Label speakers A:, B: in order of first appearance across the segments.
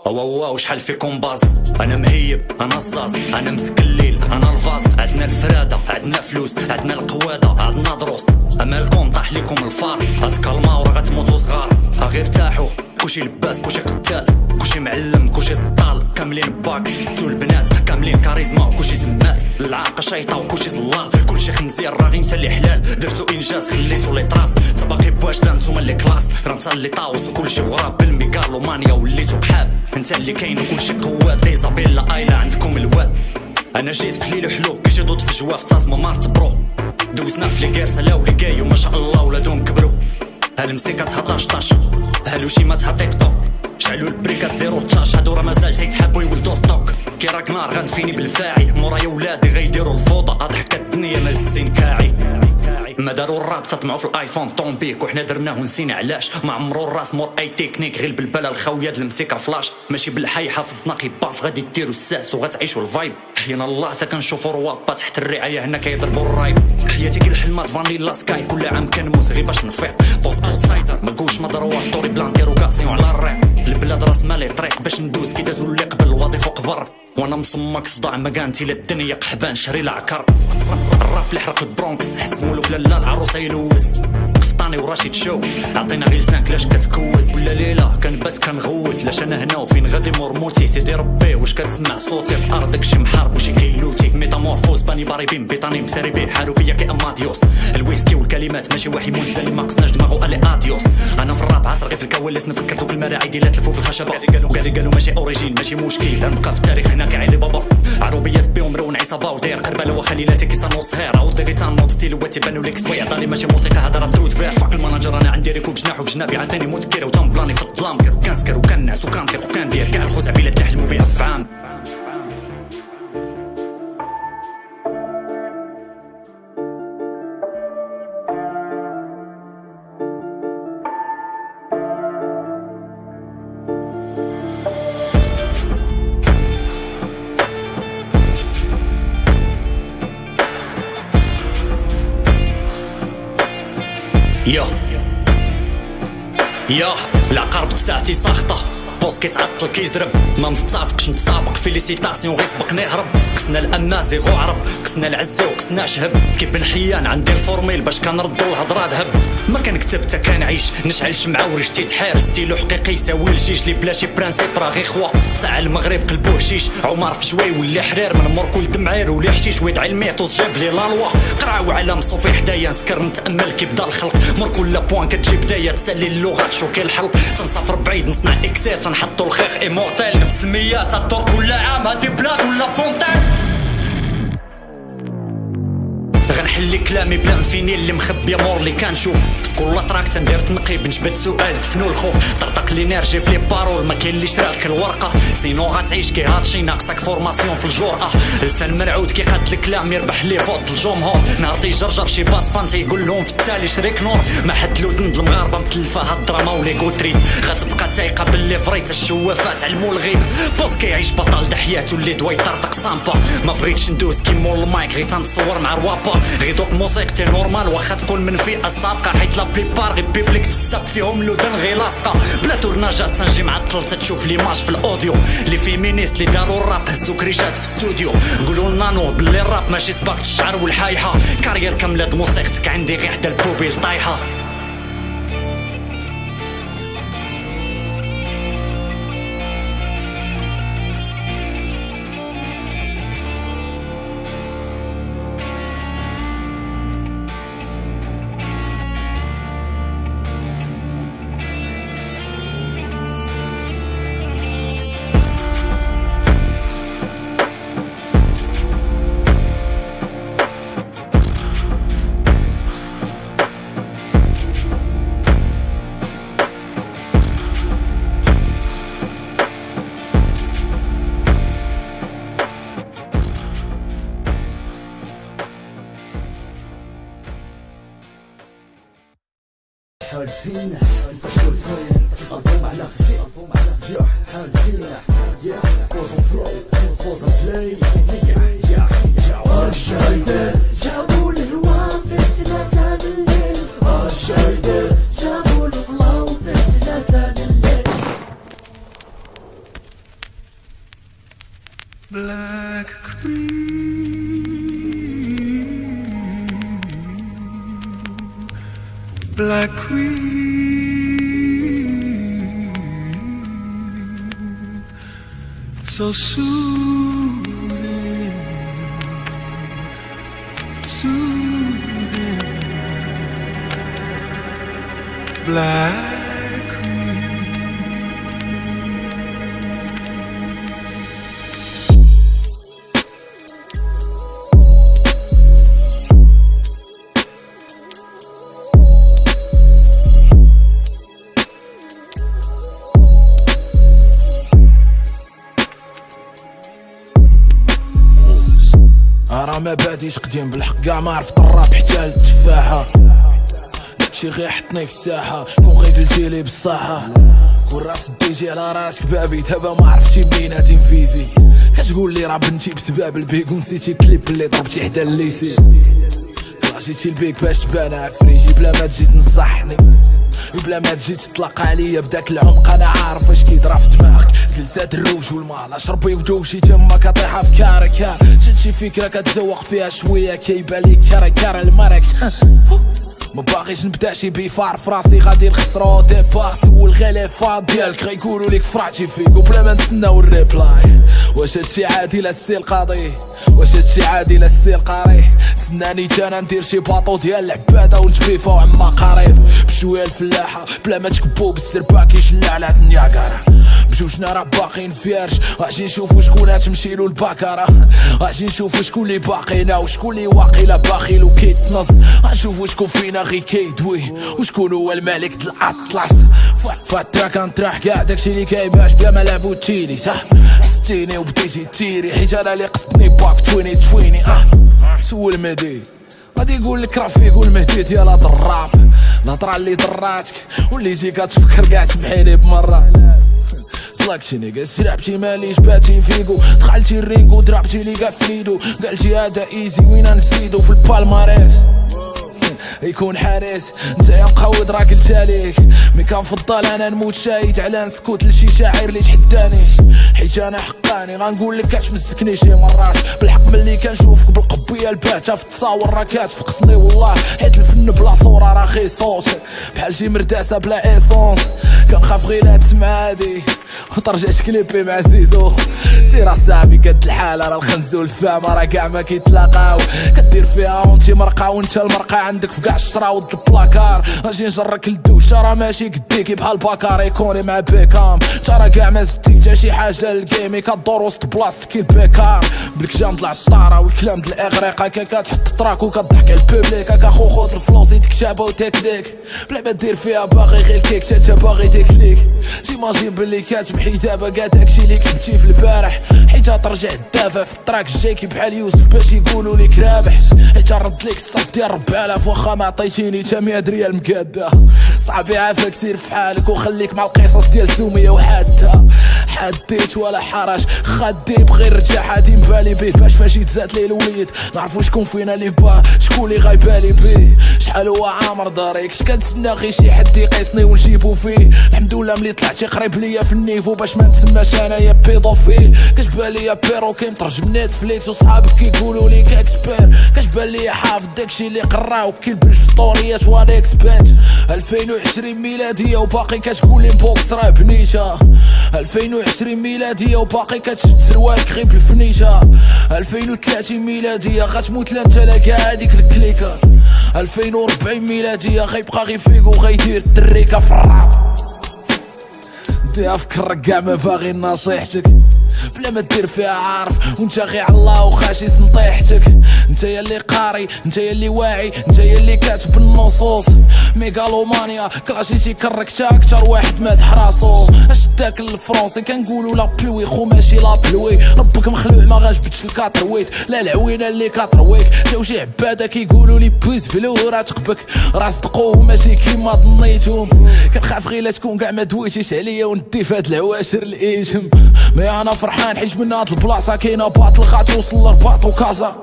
A: واو شحال فيكم باز. انا مهيب، انا الزاز، انا مسك الليل، انا الفاز. عندنا الفرادة، عندنا فلوس، عندنا القوادة، عندنا دروس. امالكم طاح لكم الفار، غتكلماو راه غتموتو صغار. غير ارتاحوا، كلشي لباس، كلشي قتال، كلشي معلم، كلشي سطال. كاملين باك، ستو البنات، كاملين كاريزما، كلشي زمات. العاقة شيطة وكلشي صلال، كلشي خنزير راه غير نتا اللي حلال. درتو انجاز خليتو لي طراس، تباقي باش دا نتوما اللي كلاس. راه نتا اللي طاوس وكلشي غراب بالميغالومانيا وليتو قحاب. انت اللي كاين وكلشي قواد، ايزابيلا ايلا عندكم الواد. انا جيت قليل وحلو كيجي ضد في جواف تاسما مارت برو. دوزنا في لي كاس هلاو لي كايو ما شاء الله ولادهم كبروا. هالمسيكة تهطاش طاش، هالوشيما تها تيك توك. شعلوا البريكاس ديرو الطاش، هادو راه مازال تيتحبوا يولدو ستوك. كي راك نار غنفيني بالفاعي، مورايا ولادي غيديروا الفوضى. اضحكت الدنيا ما الزين كاعي. ما داروا الراب تطمعوا في الايفون طومبيك، وحنا درناه ونسينا علاش. ما عمرو الراس مور اي تكنيك، غير بالبلا الخاويه د المسيكه فلاش. ماشي بالحي حافظنا كيباف، غادي ديروا الساس وغتعيشوا الفايب. حينا الله تا كنشوفوا روابا تحت الرعايه هنا كيضربوا الرايب. حياتي كي الحلمات فانيلا سكاي، كل عام كنموت غير باش نفيق. بوست اوتسايدر ما قولش ما داروا ستوري بلان ديروغاسيون على الراب. البلاد راس مالي طريق باش ندوز كي دازوا اللي قبل الوظيفه وقبر. وانا مصمك صداع ما كانتي للدنيا قحبان شري العكر. الراب اللي حرق البرونكس، حسمولو في لالا العروسه يلوز. قفطاني وراشد شو عطينا غير لسانك لاش كتكوز. ولا ليله كنبات كنغوت، لاش انا هنا وفين غادي مرموتي. سيدي ربي واش كتسمع صوتي في ارضك شي محارب وشي كيلوتي. ميتامورفوز باني باريبين بيطاني مساري بيه حارو فيا كي اماديوس. الويسكي والكلمات ماشي واحد مزالي ما قصناش دماغو الي اديوس. انا في الراب عصر غير في الكواليس نفكر دوك المراعي ديال تلفو في الخشبه. قالوا ماشي اوريجين ماشي مشكل، غنبقى في التاريخ هنا كعلي بابا. عروبيه سبيو مرون عصابه وداير قربله وخليلاتي كيصانو صهير. عاود ديريتان نوض ستيلواتي بانو ليك سويع دالي ماشي موسيقى هضره ترود فيها. فاك الماناجر انا عندي ريكو بجناح وبجنابي عطيني مذكره وتنبلاني في الظلام. كنسكر وكنعس وكنطيق وكندير كاع الخزعبيلات اللي حلموا بها في عام. يا العقارب تساعتي ساخطة، بوس كيتعطل كيزرب. ما متفقش نتسابق فيليسيتاسيون غير سبق نهرب. قسنا الامازيغ وعرب، قسنا العزي وقسنا شهب. كي بن حيان عندي الفورميل باش كنردو الهضره ذهب. ما كنكتب تا كنعيش، نشعل شمعه ورجتي تحار. ستيلو حقيقي يساوي الجيج لي بلا شي برانسيب راه غير خوا. ساعه المغرب قلبو هشيش، عمر في جوي واللي حرير من مور كل دمعير ولي حشيش. ويدعي الميتوس جاب لي لالوا، قراو على مصوفي حدايا نسكر نتامل كي بدا الخلق. مور كل بوان كتجي بدايه تسالي اللغات شوكي الحلق. تنسافر بعيد نصنع اكسير تنحطو الخيخ ايمورتيل. نفس الميات تدور كل عام هادي بلاد ولا فونتين. غنحلي كلامي بلا مفيني اللي مخبيه مور اللي كنشوف. في كل طراك تندير تنقيب نجبد سؤال دفنو الخوف. طرطق لينيرجي في لي بارول ما كاين اللي شرالك الورقه. سينو غتعيش كي هادشي ناقصك فورماسيون في الجرأه. لسان مرعود كي قاد الكلام يربح لي فوت الجمهور. نهار تيجرجر شي باس فان تيقول لهم في التالي شريك نور. ما حد لو دند المغاربه متلفه هاد الدراما ولي كوتري. غتبقى تايقه باللي فريت الشوافات علمو الغيب. بوس كيعيش بطل د حياتو اللي دوا يطرطق سامبا. ما بغيتش ندوز كي مول المايك غير تنتصور مع روابا. غير دوك موسيقتي نورمال واخا تكون من فئه سابقه. حيت لا بليبار غير بيبليك تساب فيهم لودن غير لاصقه. بلا تورناجات تنجي معطل تشوف ليماج في الاوديو. لي فيمينيست اللي داروا الراب هزو كريشات في استوديو. قولوا لنا نو بلي الراب ماشي سباقة الشعر والحايحه. كارير كامله د موسيقتك عندي غير حدا البوبيل طايحه.
B: حال فينا نفكر فيا البوم على خزي يا حال فينا يا بوزن برو بوزن بلاي يا الشايدر جابوا الهوا في الثلاثة بالليل. الشايدر جابوا الفلاو في الثلاثة بالليل. Black Queen, Black Queen, so soothing, soothing, Black Queen.
C: راه ما باديش قديم بالحق كاع ما عرفت الراب حتى التفاحة داكشي غير حطني في الساحة كون غير قلتيلي بالصحة كون راس ديجي على راسك بابي دابا ما عرفتي منين تنفيزي كتقول لي راه بنتي بسباب البيك ونسيتي الكليب اللي ضربتي حدا الليسي كلاشيتي البيك باش تبان عفريجي بلا ما تجي تنصحني بلا ما تجي تطلق عليا بداك العمق انا عارف اش كيطرا في دماغك جلسات الروج والمال اشربي ودوشي تما كطيحه في كارك شد شي فكره كتزوق فيها شويه كيبان لي كارا الماركس ما باغيش نبدا شي بيفار فراسي غادي نخسرو ديبار سول غير لي فان ديالك غيقولوا ليك فراتي فيك وبلا ما نتسناو الريبلاي واش هادشي عادي لا السي القاضي واش هادشي عادي لا السي القاري تسناني انا ندير شي باطو ديال العباده ونتبيفاو عما قريب بشويه الفلاحه بلا ما تكبو بالسربا كيشلع على النياغارا بجوجنا راه باقيين فيرج غاجي نشوفو شكون تمشيلو الباكاره غاجي نشوفو شكون اللي باقينا وشكون اللي واقيلا باخيل وكيتنص غنشوفو شكون فينا غي كيدوي وشكون هو الملك د الاطلس فاتراك نطرح كاع داكشي اللي كايباش بلا ما لعبو تيلي صح حستيني وبديتي تيري حيت انا اللي قصدني باك 2020 سول مهدي غادي يقول لك راه فيك والمهدي ديال هاد الراب الهضره اللي ضراتك واللي جي كتفكر كاع تبحيلي بمره سلاكشي نيكاس لعبتي ماليش باتي فيكو دخلتي الرينغ ضربتي لي كاع فيدو قالتي هذا ايزي وين نسيدو في البالماريس يكون حارس نتايا مقود راه قلت عليك مي كنفضل انا نموت شاهد على نسكوت لشي شاعر اللي تحداني حيت انا حقاني غنقول لك كتمسكني شي مرات بالحق ملي كنشوفك بالقبيه الباته في التصاور راه كتفقسني والله حيت الفن بلا صوره راه غير صوت بحال شي مرداسه بلا ايسونس كنخاف غير لا تسمع هادي وترجعت كليبي مع زيزو سير اصاحبي قد الحاله راه الخنزو الفامه راه كاع ما كيتلاقاو كدير فيها وانتي مرقه وانت المرقه عندك في كاع الشرا ود البلاكار اجي نجرك للدوشه راه ماشي قديكي بحال باكار يكوني مع بيكام ترى كاع ما زدتي شي حاجه للجيمي كدور وسط بلاصتك البيكار بالكجام طلع الطاره والكلام د الاغريقه كتحط التراك وكضحك على البوبليك هكا خو خود الفلوس يتكتابه وتكنيك بلا ما دير فيها باغي غير الكيك تا باغي تكليك تيماجين بلي كتمحي دابا كاع داكشي اللي كتبتي في البارح حيت ترجع تدافع في التراك جايكي بحال يوسف باش يقولوا لك رابح حيت رد لك الصف ديال 4000 واخا ما عطيتيني تا 100 ريال مكاده صاحبي عافاك سير في حالك وخليك مع القصص ديال سوميه وحادة حديت ولا حرج خدي بغير ارتاح هادي مبالي بيه باش فاش يتزاد لي الوليد نعرفو شكون فينا اللي با شكون اللي غايبالي بيه شحال هو عامر داري كنت كنتسنى غير شي حد يقيسني ونجيبو فيه الحمد لله ملي طلعتي قريب ليا في النيفو باش ما نتسماش انايا بيدوفيل كتبان ليا بيروكي مترجم نتفليكس وصحابك كيقولوا ليك اكسبير كتبان ليا حافظ داكشي اللي قراو كيلبش في ستوريات وانا اكسبيرت 2020 ميلاديه وباقي كتقول لي بوكس راه بنيشه 2020 ميلاديه وباقي كتشد سروالك غير بالفنيشه 2030 ميلاديه غتموت لا انت لا كاع هاديك الكليكه 2040 ميلاديه غيبقى غير فيك وغيدير التريكه في الراب دي افكر كاع ما باغي نصيحتك بلا ما دير فيها عارف وانت غير على الله وخاشي سنطيحتك انت يا اللي قاري انت يا اللي واعي انت يا اللي كاتب النصوص ميغالومانيا كلاشي كرك تا اكتر واحد مادح راسو اش داك الفرونسي كنقولوا لا بلوي خو ماشي لا بلوي ربك مخلوع ما غاجبدش الكاترويت لا العوينه اللي كاترويك جاو شي عباده كيقولوا لي بويز فلو راه تقبك راه صدقوه ماشي كيما ظنيتهم كنخاف غير لا تكون كاع ما دويتيش عليا وندي فهاد العواشر الايتم مي انا فرحان حيت من هاد البلاصه كاينه باطل غاتوصل لرباط وكازا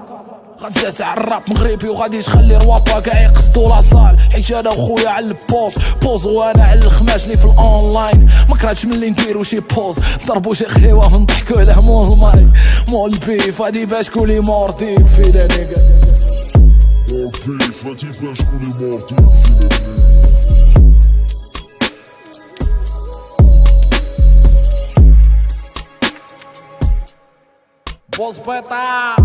C: غتزعزع الراب مغربي وغادي تخلي روابا كاع يقصدو لاصال، حيت انا وخويا على البوز بوز وانا على الخماش لي في الاونلاين. ما كرهتش ملي نديرو شي بوز ضربو شي خيوه ونضحكو على مول الماي مول البيف هادي باش كولي موردي فينا نيكا
D: مور بيف هادي باش كولي موردي فينا
C: بوز بيطا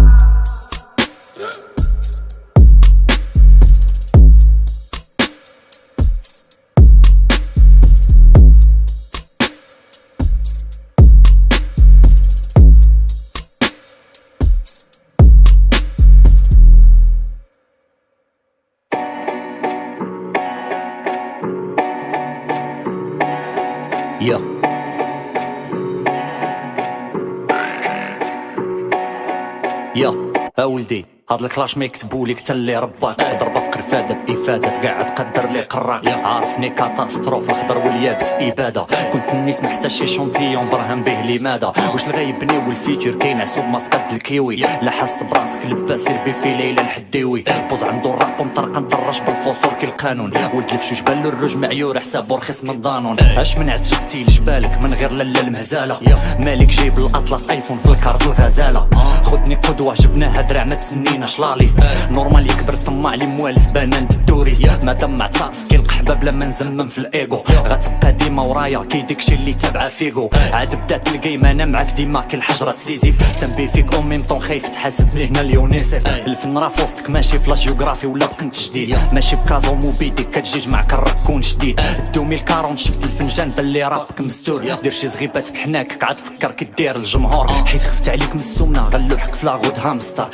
A: يا ولدي هاد الكلاش ما يكتبولك تا اللي رباك، ضربه في قرفاده بافاده تقعد تقدر لي قراك، عارفني كاتاستروف الخضر واليابس اباده، كنت نيت محتاج شي شونتيون برهن به لماذا، واش الغيبني والفيتشر كاين عسوب ماسكاد الكيوي، لا حس براسك لباس يربي في ليله الحديوي، بوز عنده الراب ومطرقه ندرج بالفصول كي القانون، ولد الفشوش بان له الرج معيور حسابو رخيص من ضانون، اش من عز جبتي لجبالك من غير لالا المهزاله، مالك جايب الاطلس ايفون في الكارد الغزاله، خدني قدوه جبناها درع ما تسنينا شلاليس، نورمال يكبر طماع لي موالف بنان الدوريس، مادام معترف كي القحبه بلا ما نزمم في الايغو، غتبقى ديما ورايا كي داكشي اللي تابعه فيكو، عاد بدات الجيم انا معاك ديما كي الحجره تسيزيف، تنبي فيك او ميم طون خايف تحاسب لي هنا اليونيسيف، الفن راه في وسطك ماشي فلاش جيوغرافي ولا بقنت جديد، ماشي بكازو موبيديك كتجيج معك الركون جديد، 2040 شفت الفنجان باللي رابك مستور، دير شي زغيبات بحناك عاد فكر كي دير الجمهور، حيت خفت عليك من السمنه غنلوحك في لاغود هامستر،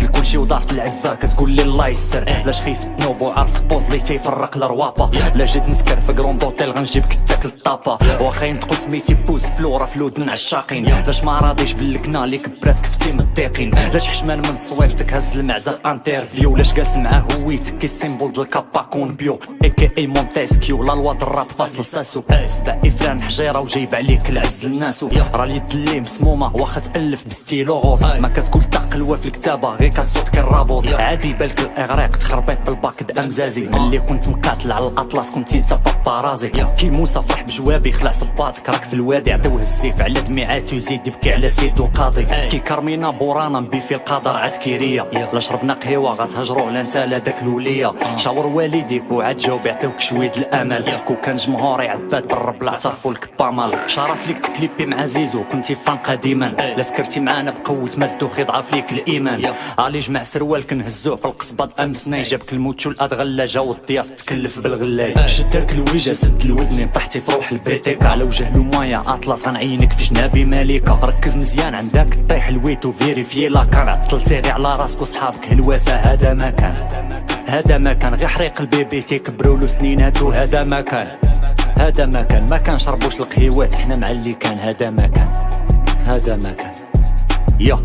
A: كلشي وضعت العزبه كتقول لي الله يسر، لاش خايف تنوب وعارف بوز لي تيفرق الروابه، لا جيت نسكر في كروند اوتيل غنجيبك تاكل الطابه، واخا ينطقو سميتي بوز فلورا فلودن عالشاقين، لاش ما راضيش بالكنا اللي كبرات كفتي مضيقين، لاش حشمان من تصويرتك هز المعزه انترفيو، لاش جالس معاه هويتك كي السيمبول ديال الكاباكون بيو اي كي مونتيسكيو لا لوا الراب فاصل ساسو، سبع افران حجيره وجايب عليك العز الناسو، راه اليد اللي مسمومه واخا تالف بستيلو غوص، ما كتقول تقلوه في الكتابه غير كتصوت كالرابوز، عادي بالك الاغريق تخربيط بالباك دامزازي، ملي كنت مقاتل على الاطلس كنت انت بابارازي، كي موسى فرح بجوابي خلع صباطك راك في الوادي عطيوه السيف على دميعات يزيد يبكي على سيدو القاضي، كي كارمينا بورانا نبي في القدر عاد كيريا، لا شربنا قهوه غتهجروا لا انت لا داك الوليه، شاور والديك وعاد جاوب يعطيوك شويه الامل، كو كان جمهوري عباد بالرب لا اعترفوا لك بامال، شرف ليك تكليبي مع زيزو كنتي فان قديما، لا سكرتي معانا بقوه ما الدوخ يضعف ليك الايمان، علي جمع سروال كنهزوه في القصبه امسناي، جابك الموت والادغلاجه والضياف تكلف بالغلاي، شدك الوجه سد الودنين طحتي في روح البيتيك، على وجه المايا اطلس غنعينك في جنابي مالكه، ركز مزيان عندك طيح الويتو فيريفي لا كان عطلتي غير على راسك وصحابك هلواسه، هذا ما كان هذا ما كان غير حريق البيبي تيكبروا له سنيناتو، هذا ما كان هذا ما كان ما كنشربوش القهيوات حنا مع اللي كان، هذا ما كان هذا ما كان يا